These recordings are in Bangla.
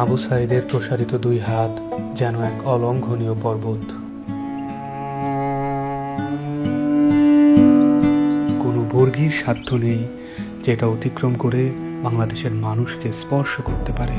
আবু সাঈদের প্রসারিত দুই হাত যেন এক অলঙ্ঘনীয় পর্বত। কোনো বর্গীর সাধ্য নেই যেটা অতিক্রম করে বাংলাদেশের মানুষকে স্পর্শ করতে পারে।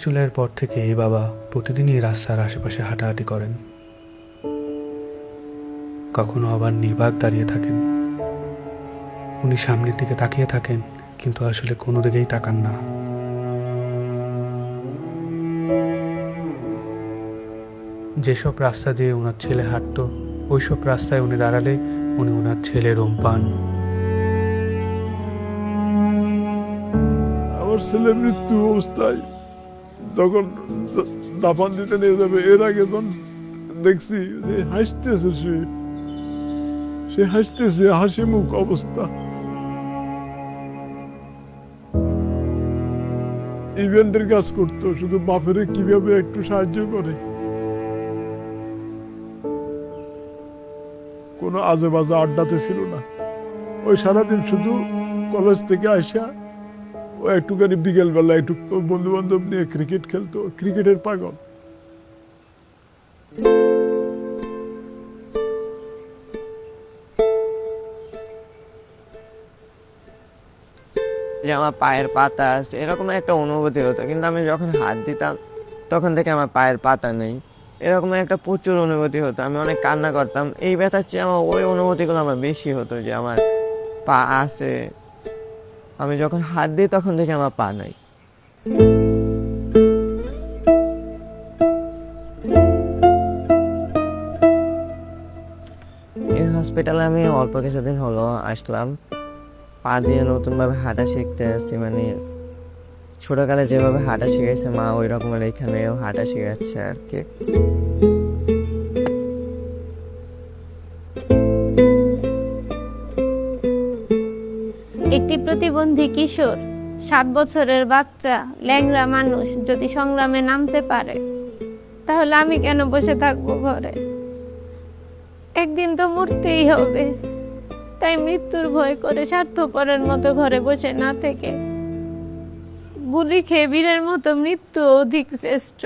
জুলাইয়ের পর থেকে বাবা প্রতিদিনই রাস্তার আশেপাশে হাঁটাহাঁটি করেন। কখনো আবার নির্বাক দাঁড়িয়ে থাকেন। উনি সামনের দিকে তাকিয়ে থাকেন, কিন্তু আসলে কোনো দিকেই তাকান না। যেসব রাস্তা দিয়ে ওনার ছেলে হাঁটতো, ওইসব রাস্তায় উনি দাঁড়ালে উনি ওনার ছেলে রোম পান। আমার ছেলে মৃত্যু অবস্থায় যখন দাফন দিতে নিয়ে যাবে, এর আগে যখন দেখছি যে হাসতেছে, সে হাসতেছে, হাসি মুখ অবস্থা। ইভেন্টের কাজ করতো, শুধু বাপের কিভাবে একটু সাহায্য করে। কোনো আজে বাজে আড্ডাতে ছিল না। ওই সারাদিন শুধু কলেজ থেকে আসা ও একটুখানি বিকেলবেলা একটু বন্ধু বান্ধব নিয়ে ক্রিকেট খেলতো, ক্রিকেটের পাগল। যে আমার পায়ের পাতা আছে এরকম একটা অনুভূতি হতো, কিন্তু আমি যখন হাত দিতাম তখন থেকে আমার পায়ের পাতা নেই, এরকম একটা প্রচুর অনুভূতি হতো। আমি অনেক কান্না করতাম। এই ব্যথার চেয়ে আমার ওই অনুভূতিগুলো আমার বেশি হতো, যে আমার পা আছে, আমি যখন হাত দিই তখন থেকে আমার পা নাই। এই হসপিটালে আমি অল্প কিছুদিন হলো আসলাম। পা দিয়ে নতুনভাবে হাঁটা শিখতে আসছি, মানে ছোটকালে যেভাবে হাঁটা শিখেছে মা, ওই রকমের এখানেও হাঁটা শিখাচ্ছে আর কি। একটি প্রতিবন্ধী কিশোর, 7 বছরের বাচ্চা, ল্যাংড়া মানুষ যদি সংগ্রামে নামতে পারে, তাহলে আমি কেন বসে থাকবো ঘরে? একদিন তো মরতেই হবে, তাই মৃত্যুর ভয় করে স্বার্থপরের মতো ঘরে বসে না থেকে গুলি খেয়ে বীরের মতো মৃত্যু অধিক শ্রেষ্ঠ।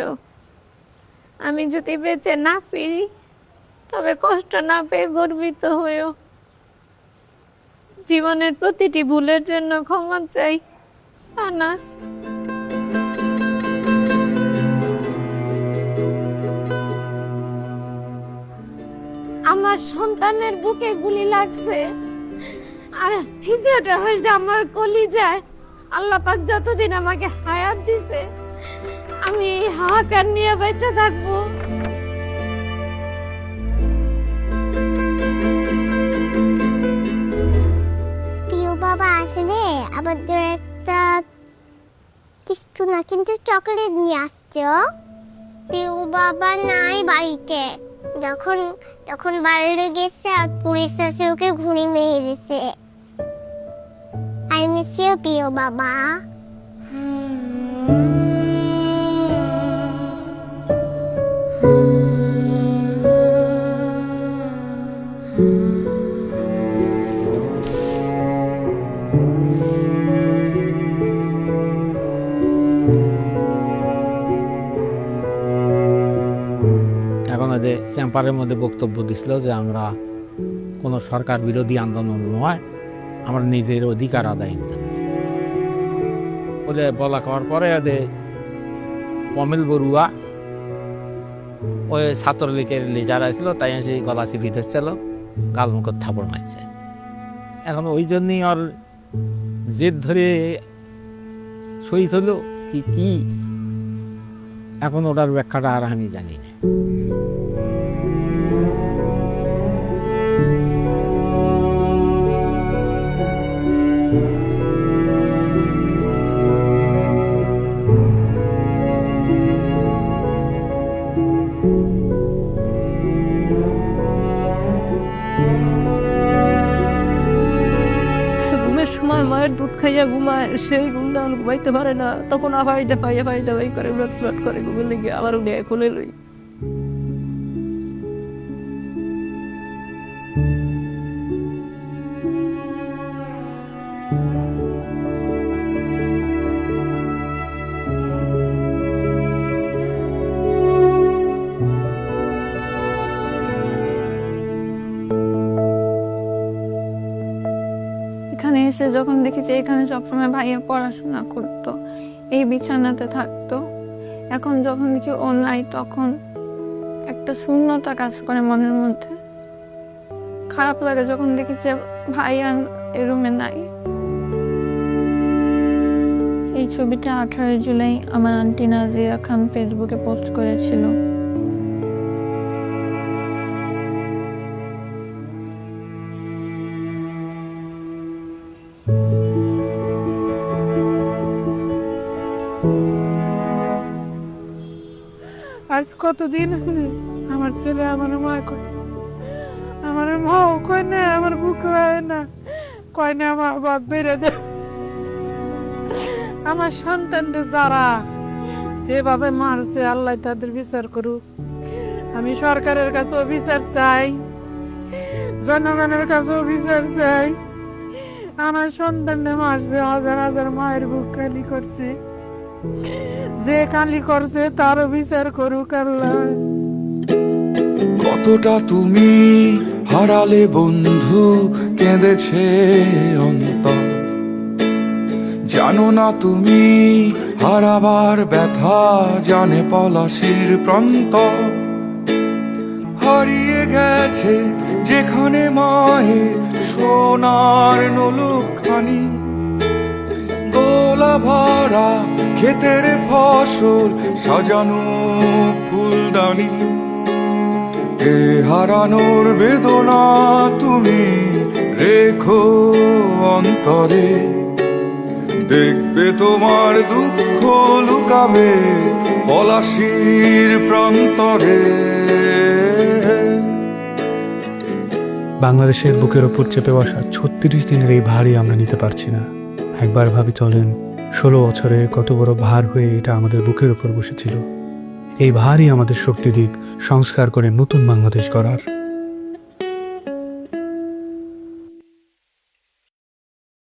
আমি যদি বেঁচে না ফিরি, তবে কষ্ট না পেয়ে গর্বিত হয়েও জীবনের প্রতিটি ভুলের জন্য ক্ষমা চাই। আনাস। আমার সন্তানের বুকে গুলি লাগছে, আর ছিদ্রটা হয়েছে আমার কলিজায়। আল্লাহ পাক যতদিন আমাকে হায়াত দিছে, আমি এই হাহাকার নিয়ে বেঁচে থাকবো। প্রিয় বাবা আসলে আবার একটা কিছু না, কিন্তু চকলেট নিয়ে আসছো। প্রিয় বাবা নাই বাড়িতে, যখন বাইরে গেছে আর পুলিশ এসে ওকে ঘুড়ি মেরে দিছে। আই মিস ইউ প্রিয় বাবা। এখন যে চেম্বারের মধ্যে বক্তব্য দিছিল যে আমরা কোনো সরকার বিরোধী আন্দোলন নয়, আমরা নিজের অধিকার আদায়ের জন্য বলে বলা করার পরে কমিল বড়ুয়া ওই ছাত্রলীগের লিডার আসছিল, তাই সেই গলা চিপি ধরছিল, গাল মুখত থাপড় মারছে। এখন ওই জন্যই ওর জেদ ধরে শহীদ হলো কি এখন ওটার ব্যাখ্যাটা আর আমি জানি না। সময় মায়ের দুধ খাইয়া ঘুমায়, সেই ঘুমটা ঘুমাইতে পারে না, তখন আবাইটা পাইয়া পাইতে পাই করে উলট ফুলট করে ঘুমের লেগে আবার উনি কোলে লই। এখানে এসে যখন দেখি যে এখানে সবসময় ভাইয়া পড়াশোনা করতো, এই বিছানাতে থাকতো, এখন যখন দেখি ও নাই তখন একটা শূন্যতা কাজ করে মনের মধ্যে। খারাপ লাগে যখন দেখি যে ভাইয়া এই রুমে নাই। এই ছবিটা 18 জুলাই আমার আন্টি নাজিয়া খান ফেসবুকে পোস্ট করেছিল। আজ কতদিন হলে আমার ছেলে আমার মা কয়, আমার মাও কয় না, আমার বুক হয় না, কয় না আমার বাপ বেড়ে দে। আমার সন্তানরা যারা যেভাবে মারছে আল্লাহ তাদের বিচার করুক। আমি সরকারের কাছেও বিচার চাই, জনগণের কাছেও বিচার চাই। আমার সন্তানরা মারছে, হাজার হাজার মায়ের বুক খালি করছে, যে কালি করছে তারও বিচার করুক আল্লাহ। কতটা তুমি হারালে বন্ধু, কেঁদেছে অন্তর, জানো না তুমি হারাবার ব্যথা, জানে পলাশির প্রান্ত। হারিয়ে গেছে যেখানে মায়ের সোনার নলুকখানি, গোলা ভরা ক্ষেতের ফসল, সাজানো ফুলদানি। এ হারানোর বেদনা তুমি রেখো অন্তরে, দেখবে তোমার দুঃখ লুকাবে পলাশির প্রান্তরে। বাংলাদেশের বুকের ওপর চেপে বসা 36 দিনের এই ভারই আমরা নিতে পারছি না। একবার ভাবি চলেন, 16 বছরে কত বড় ভার হয়ে এটা আমাদের বুকের ওপর বসেছিল। এই ভারই আমাদের শক্তি দিক সংস্কার করে নতুন বাংলাদেশ গড়ার।